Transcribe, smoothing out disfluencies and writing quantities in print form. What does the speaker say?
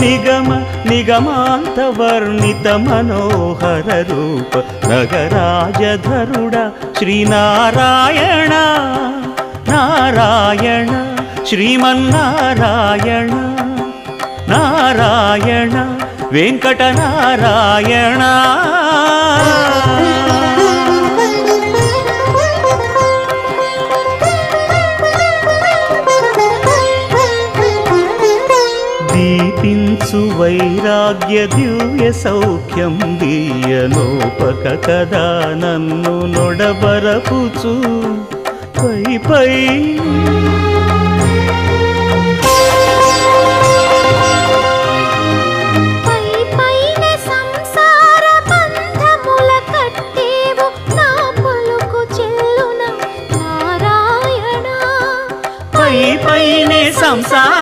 నిగమ నిగమాంతవర్ణిత మనోహర రూప నగరాజధరుడ శ్రీనారాయణ నారాయణ శ్రీమన్నారాయణ నారాయణ వెంకటనారాయణ. దీపించు వైరాగ్య దివ్య సౌఖ్యం దీయనోపక కదా నన్ను నొడబరపుచు పై పై